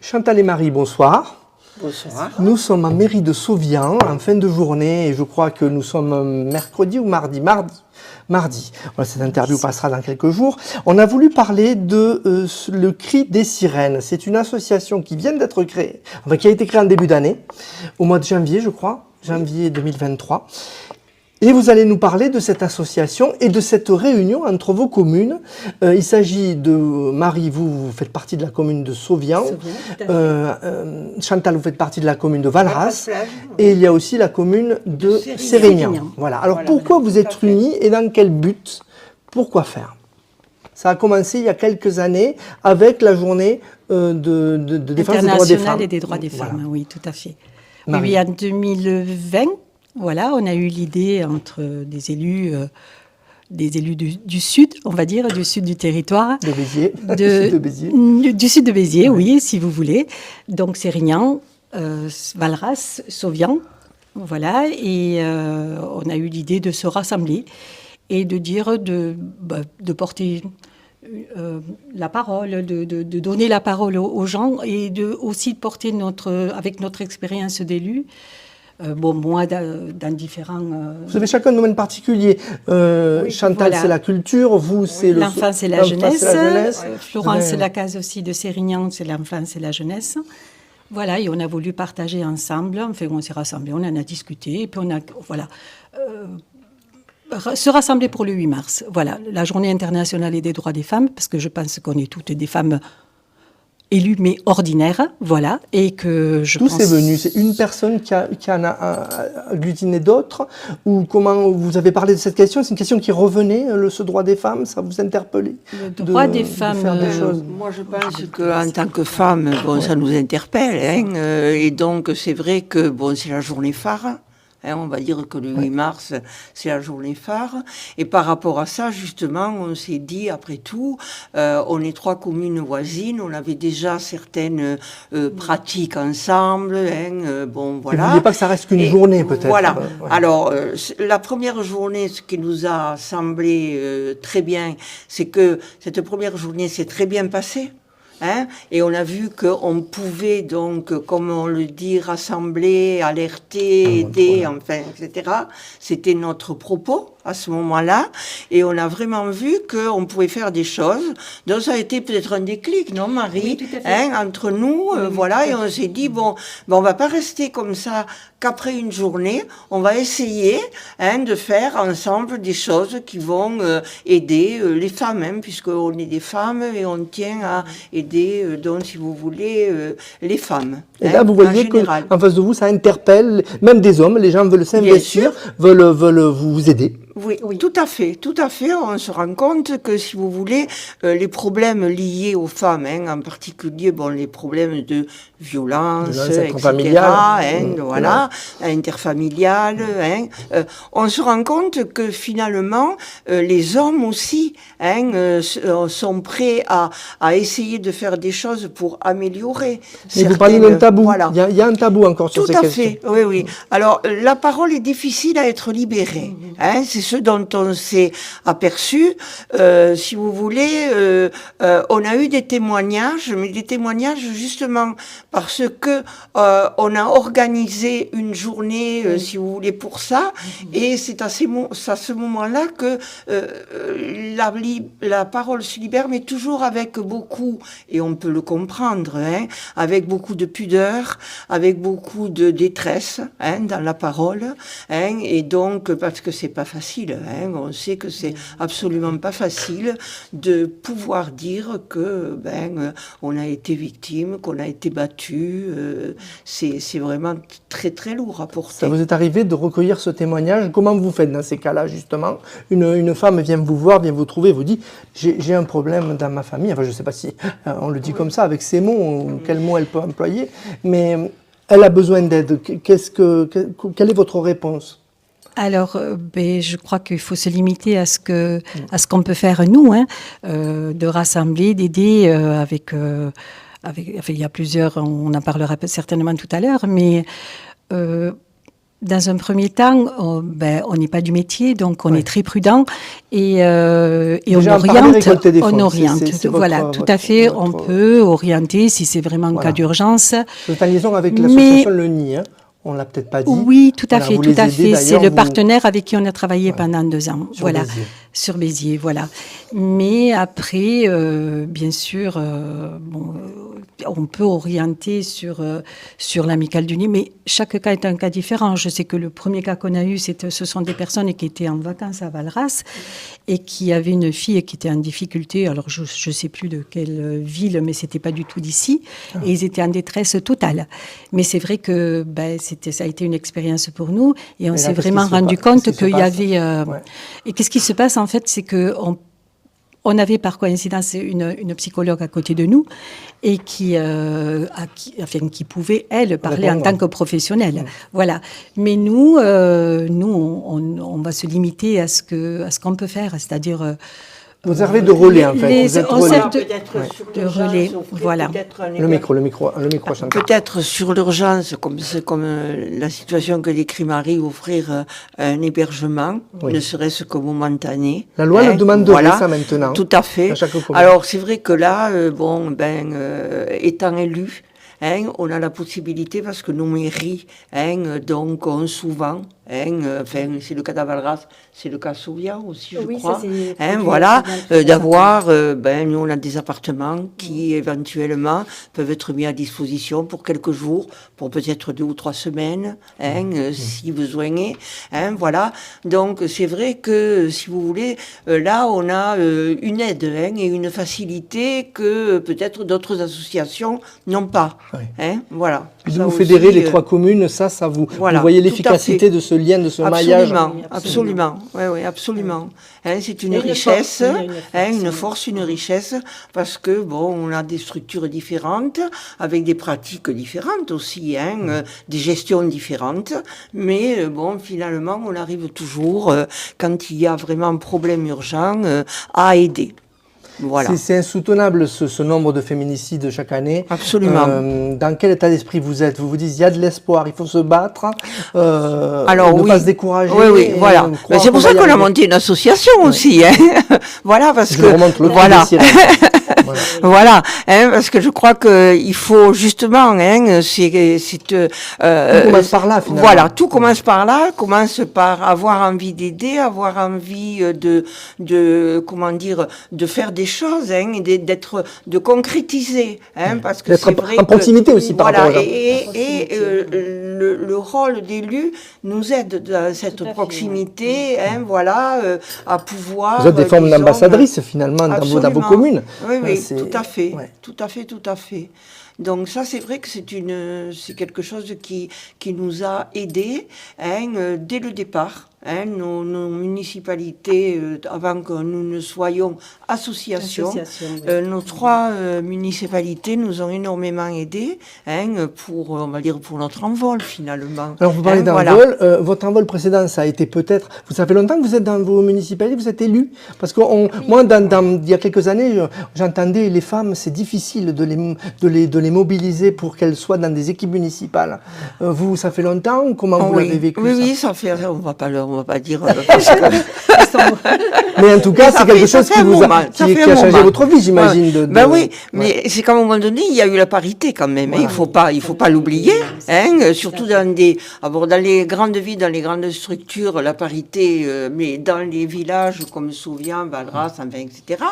Chantal et Marie, bonsoir. Bonsoir. Nous sommes en mairie de Sauvian, en fin de journée, et je crois que nous sommes mercredi ou mardi. Voilà, cette interview passera dans quelques jours. On a voulu parler de le Cri des Sirènes. C'est une association qui vient d'être créée, enfin qui a été créée en début d'année, au mois de janvier, je crois, janvier 2023. Et vous allez nous parler de cette association et de cette réunion entre vos communes. Il s'agit de Marie, vous faites partie de la commune de Sauvian. Chantal, vous faites partie de la commune de Valras. Et il y a aussi la commune de Sérignan. Voilà. Alors pourquoi vous êtes réunis et dans quel but? Pourquoi faire? Ça a commencé il y a quelques années avec la journée de défense des droits des femmes. Et des droits des femmes, voilà. Oui, tout à fait. Marie. Oui, en 2020. Voilà, on a eu l'idée entre des élus du sud, on va dire, du sud du territoire. De Béziers. Du sud de Béziers, oui, si vous voulez. Donc Sérignan, Valras, Sauvian, voilà. Et on a eu l'idée de se rassembler et de dire, de porter la parole, de donner la parole aux gens et aussi de porter avec notre expérience d'élus. Moi, dans différents... Vous avez chacun un domaine particulier. Oui, Chantal, voilà. C'est la culture, vous, c'est l'enfance et la jeunesse. Florence, c'est la case aussi de Sérignan, c'est l'enfance et la jeunesse. Voilà, et on a voulu partager ensemble. Enfin, on s'est rassemblés, on en a discuté, et puis on a... Voilà. Se rassembler pour le 8 mars. Voilà, la journée internationale et des droits des femmes, parce que je pense qu'on est toutes des femmes... élus mais ordinaires, voilà, et que je pense... D'où c'est venu? C'est une personne qui en a agglutiné d'autres? Ou comment vous avez parlé de cette question? C'est une question qui revenait, ce droit des femmes, ça vous interpellait? Le droit des femmes... Moi, je pense qu'en tant que femme, ça nous interpelle, et donc c'est vrai que, c'est la journée phare. On va dire que le 8 mars, c'est la journée phare. Et par rapport à ça, justement, on s'est dit, après tout, on est 3 communes voisines, on avait déjà certaines pratiques ensemble. Voilà. Vous ne vouliez pas que ça reste qu'une journée, peut-être? Voilà. Alors, la première journée, ce qui nous a semblé très bien, c'est que cette première journée s'est très bien passée. Et on a vu qu'on pouvait donc, comme on le dit, rassembler, alerter, aider, enfin, etc. C'était notre propos à ce moment-là, et on a vraiment vu qu'on pouvait faire des choses. Donc ça a été peut-être un déclic, non, Marie? Oui, tout à fait. Entre nous, voilà, et on s'est dit, on va pas rester comme ça qu'après une journée, on va essayer de faire ensemble des choses qui vont aider les femmes, puisqu'on est des femmes et on tient à aider, donc si vous voulez, les femmes. Et là, vous voyez qu'en face de vous, ça interpelle, même des hommes, les gens veulent s'investir, veulent vous aider. Oui, tout à fait. On se rend compte que, si vous voulez, les problèmes liés aux femmes, en particulier, les problèmes de violence, etc., voilà, interfamiliales, on se rend compte que finalement, les hommes aussi, sont prêts à essayer de faire des choses pour améliorer. Mais vous parlez d'un tabou. Voilà. Il y a un tabou encore sur ces questions. Tout à fait, oui. Alors, la parole est difficile à être libérée. C'est ce dont on s'est aperçu. Si vous voulez, on a eu des témoignages, mais des témoignages justement parce que on a organisé une journée, si vous voulez, pour ça, et c'est à ce moment-là que la parole se libère, mais toujours avec beaucoup, et on peut le comprendre, avec beaucoup de pudeur, avec beaucoup de détresse dans la parole, et donc parce que c'est pas facile. On sait que c'est absolument pas facile de pouvoir dire que on a été victime, qu'on a été battu. C'est vraiment très très lourd à porter. Ça vous est arrivé de recueillir ce témoignage? Comment vous faites dans ces cas-là, justement? Une femme vient vous voir, vient vous trouver, vous dit j'ai un problème dans ma famille. Enfin, je ne sais pas si on le dit comme ça avec ces mots, quels mots elle peut employer, mais elle a besoin d'aide. Quelle est votre réponse? Alors, je crois qu'il faut se limiter à ce qu'on peut faire nous, de rassembler, d'aider il y a plusieurs, on en parlera certainement tout à l'heure, mais Dans un premier temps, on n'est pas du métier, donc on est très prudent et on oriente. Voilà, tout à fait. On peut orienter si c'est vraiment un cas d'urgence. Vous êtes en liaison avec l'association Le Nid, hein. On l'a peut-être pas dit. Oui, tout à fait, tout à fait. C'est le partenaire avec qui on a travaillé pendant 2 ans. Béziers. Sur Béziers, voilà. Mais après, bien sûr, on peut orienter sur l'amicale du Nid, mais chaque cas est un cas différent. Je sais que le premier cas qu'on a eu, ce sont des personnes qui étaient en vacances à Valras et qui avaient une fille qui était en difficulté. Alors, je ne sais plus de quelle ville, mais c'était pas du tout d'ici. Et ils étaient en détresse totale. Mais c'est vrai que ça a été une expérience pour nous et on s'est vraiment rendu compte qu'il y avait... Et qu'est-ce qui se passe en fait, c'est qu'on avait par coïncidence une psychologue à côté de nous et qui pouvait, elle, parler en tant que professionnelle. Voilà. Mais nous, on va se limiter à ce qu'on peut faire, c'est-à-dire... Vous servez de relais, en fait. Vous êtes relais. De relais, voilà. Le micro, peut-être sur l'urgence, comme la situation que décrit Marie, offrir un hébergement, ne serait-ce que momentané. La loi le demande ça maintenant. Tout à fait. Alors, c'est vrai que là, étant élu, on a la possibilité, parce que nos mairies, donc, ont souvent, c'est le cas d'Avalras, c'est le cas Sauvia aussi, je crois. D'avoir, nous on a des appartements qui éventuellement peuvent être mis à disposition pour quelques jours, pour peut-être 2 ou 3 semaines, si besoin est. Voilà. Donc c'est vrai que, si vous voulez, là on a une aide et une facilité que peut-être d'autres associations n'ont pas. Voilà. Puis vous fédérez les 3 communes, vous voyez l'efficacité de ce lien, de ce maillage. Absolument. Oui, absolument. C'est une richesse, une force, une richesse, parce que on a des structures différentes, avec des pratiques différentes aussi, des gestions différentes, mais finalement, on arrive toujours, quand il y a vraiment un problème urgent, à aider. Voilà. C'est insoutenable ce nombre de féminicides chaque année. Absolument. Dans quel état d'esprit vous êtes? Vous vous dites il y a de l'espoir, il faut se battre, ne pas se décourager. Oui, voilà. Mais c'est pour ça qu'on a monté une association aussi. Voilà, parce que voilà. Voilà, parce que je crois que il faut justement, tout commence par là finalement. Voilà, tout commence par là, commence par avoir envie d'aider, avoir envie de faire des choses, de concrétiser, parce que c'est vrai en proximité aussi par rapport aux gens. Et le rôle d'élu nous aide dans cette proximité, à pouvoir. Vous êtes des formes d'ambassadrices finalement dans vos communes. Oui, tout à fait, tout à fait. Donc ça, c'est vrai que c'est quelque chose qui nous a aidés dès le départ. Nos municipalités, avant que nous ne soyons associations, nos 3 municipalités nous ont énormément aidés pour notre envol finalement. Alors vous parlez d'envol, votre envol précédent, ça a été peut-être, vous savez longtemps que vous êtes dans vos municipalités, vous êtes élu, parce que moi, il y a quelques années, j'entendais les femmes, c'est difficile de les mobiliser pour qu'elles soient dans des équipes municipales. Vous, ça fait longtemps, comment vous l'avez vécu? Oui, ça fait, on va pas dire parce que... Mais en tout cas, c'est quelque chose qui a changé votre vie, j'imagine. Oui, mais c'est qu'à un moment donné, il y a eu la parité quand même. Il faut pas l'oublier. Surtout dans les grandes villes, dans les grandes structures, la parité, mais dans les villages comme Souvian, Valras, etc.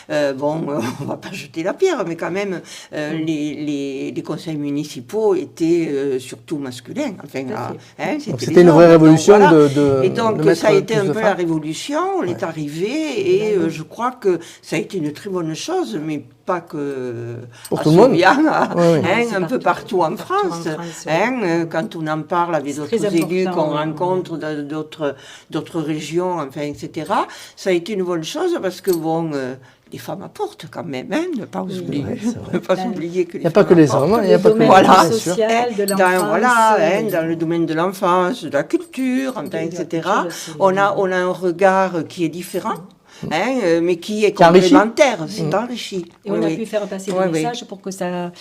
On va pas jeter la pierre, mais quand même, les conseils municipaux étaient surtout masculins. C'était une vraie révolution Et donc, ça a été un peu la révolution, on est arrivé, et je crois que ça a été une très bonne chose, mais pas que pour tout le monde, un peu partout en France. Quand on en parle avec d'autres élus qu'on rencontre dans d'autres régions, etc., ça a été une bonne chose parce que les femmes apportent quand même, ne pas oublier, que les femmes apportent. Il n'y a pas que les hommes, il n'y a pas que les hommes, social, de dans le domaine de l'enfance, de la culture, etc. On a un regard qui est différent. Mais qui est complémentaire, c'est enrichi. Et on a pu faire passer des messages pour que ça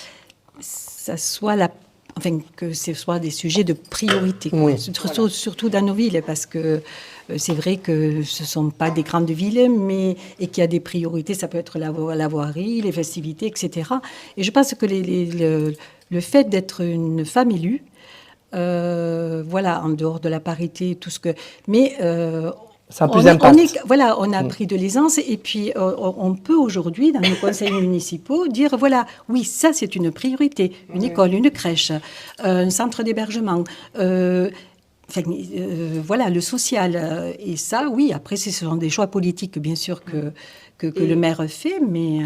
soit enfin, que ce soit des sujets de priorité, Oui. surtout dans nos villes, parce que c'est vrai que ce ne sont pas des grandes villes, mais et qu'il y a des priorités, ça peut être la voirie, les festivités, etc. Et je pense que le fait d'être une femme élue, voilà, en dehors de la parité, tout ce que... Mais Ça a plus d'impact. on a pris de l'aisance et puis on peut aujourd'hui, dans nos conseils municipaux, dire voilà, oui, ça c'est une priorité. Une école, une crèche, un centre d'hébergement, voilà, le social. Et ça, oui, après, ce sont des choix politiques, bien sûr, que le maire fait, mais...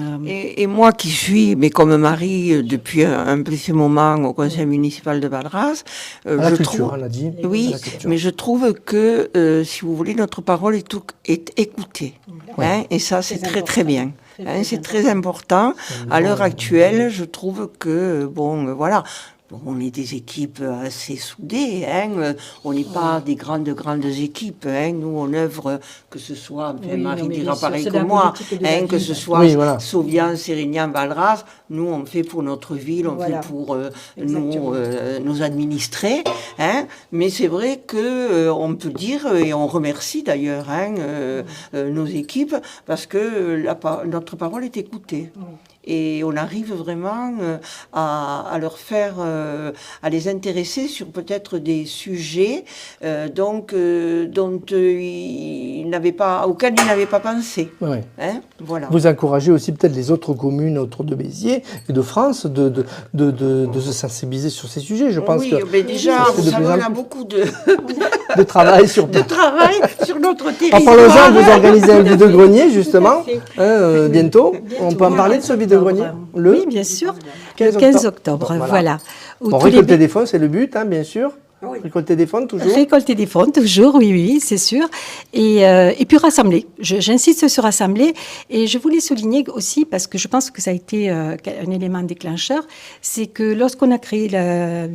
Et moi qui suis, mais comme Marie, depuis un petit moment au conseil municipal de Valras, la je culture, trouve... on l'a dit. Oui, mais je trouve que, si vous voulez, notre parole est écoutée. Hein, et ça, c'est très, très bien. Hein, c'est très important. À l'heure actuelle, je trouve que, bon, voilà... Bon, on est des équipes assez soudées, hein. On n'est pas des grandes équipes. Hein. Nous, on œuvre, que ce soit, enfin, Marie dira pareil que moi, hein, que ce soit Sauvian, Sérignan, Valras, nous, on fait pour notre ville, on fait pour nos administrés. Hein. Mais c'est vrai que on peut dire, et on remercie d'ailleurs hein, nos équipes, parce que notre parole est écoutée. Et on arrive vraiment à leur faire, à les intéresser sur peut-être des sujets auxquels ils n'avaient pas pensé. Ouais. Hein, voilà. Vous encouragez aussi peut-être les autres communes autour de Béziers et de France de se sensibiliser sur ces sujets. Je pense que mais déjà, vous savez, on a beaucoup de travail sur notre territoire. En parlant, vous organisez un vide-grenier justement bientôt. On peut en parler de ce vide-grenier Oui, bien sûr. Le 15 octobre, voilà. Bon, récolter des fonds, c'est le but, hein, bien sûr. Oui. Récolter des fonds, toujours. Récolter des fonds, toujours, oui, c'est sûr. Et puis rassembler. J'insiste sur rassembler. Et je voulais souligner aussi, parce que je pense que ça a été un élément déclencheur, c'est que lorsqu'on a créé pas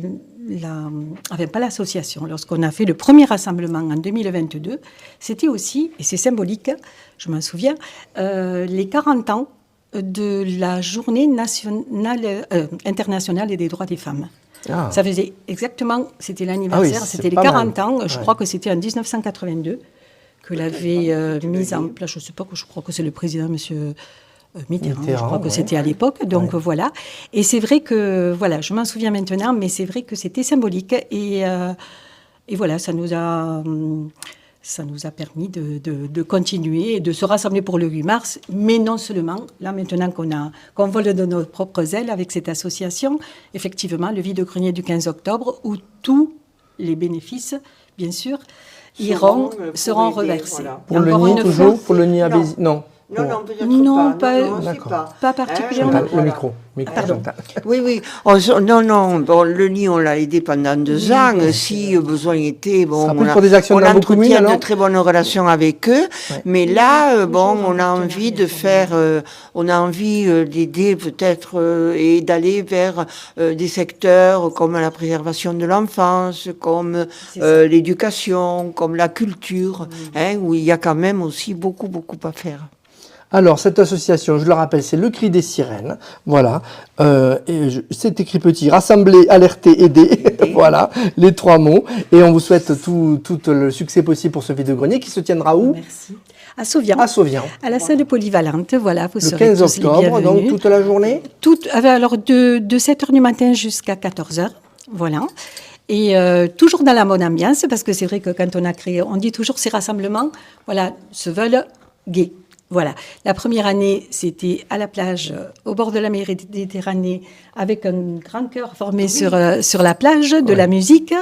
l'association, lorsqu'on a fait le premier rassemblement en 2022, c'était aussi, et c'est symbolique, je m'en souviens, les 40 ans de la journée internationale des droits des femmes. Ah. Ça faisait exactement, c'était l'anniversaire, c'était les 40 ans, je crois que c'était en 1982 que l'avait mise en place, je ne sais pas, je crois que c'est le président, monsieur Mitterrand, je crois que c'était à l'époque, donc voilà. Et c'est vrai que, voilà, je m'en souviens maintenant, mais c'est vrai que c'était symbolique et voilà, ça nous a permis de continuer et de se rassembler pour le 8 mars, mais non seulement, là maintenant qu'on vole de nos propres ailes avec cette association, effectivement, le vide-grenier du 15 octobre, où tous les bénéfices, bien sûr, seront reversés. Voilà. Pour le nid toujours, pour le nid à Béziers, non. Non, peut-être pas particulièrement. Le micro. Pardon. Oui. Non. Bon, le nid, on l'a aidé pendant 2 ans. Si besoin était, bon, on entretient de très bonnes relations avec eux. Ouais. Mais là, on a envie de faire, on a envie d'aider peut-être et d'aller vers des secteurs comme la préservation de l'enfance, comme l'éducation, comme la culture, hein, où il y a quand même aussi beaucoup à faire. Alors, cette association, je le rappelle, c'est le Cri des Sirènes. Voilà. C'est écrit petit, rassembler, alerter, aider. Voilà, les 3 mots. Et on vous souhaite tout le succès possible pour ce vide-grenier qui se tiendra où ? Merci. À Sauvian. À la salle polyvalente, voilà. Vous serez le 15 octobre, donc toute la journée ? Alors, de 7h du matin jusqu'à 14h. Voilà. Et toujours dans la bonne ambiance, parce que c'est vrai que quand on a créé, on dit toujours ces rassemblements, voilà, se veulent gays. Voilà. La première année, c'était à la plage, au bord de la Méditerranée, avec un grand chœur formé sur la plage, de la musique.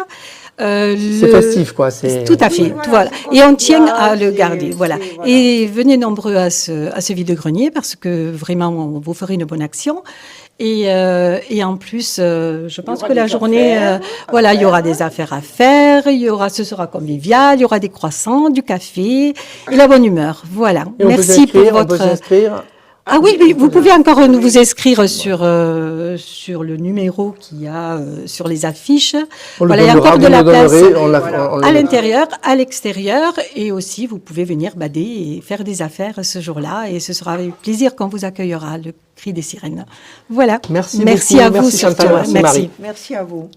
C'est festif, quoi. Tout à fait. Voilà. Et on tient à le garder. Voilà. Et venez nombreux à ce vide-grenier, parce que vraiment, on vous ferait une bonne action. Et en plus, je pense que la journée, il y aura des affaires à faire, ce sera convivial, il y aura des croissants, du café et la bonne humeur. Voilà. Et merci pour votre. On peut s'inscrire Ah oui, mais vous pouvez encore vous inscrire sur le numéro qu'il y a sur les affiches. On le Voilà, il y a donnera, encore de vous la le place donnerez, à l'intérieur, à l'extérieur, et aussi vous pouvez venir bader et faire des affaires ce jour-là, et ce sera avec plaisir qu'on vous accueillera, le Cri des Sirènes. Voilà. Merci Merci beaucoup. à vous Merci surtout. Chantal, merci Merci. Marie. Merci à vous.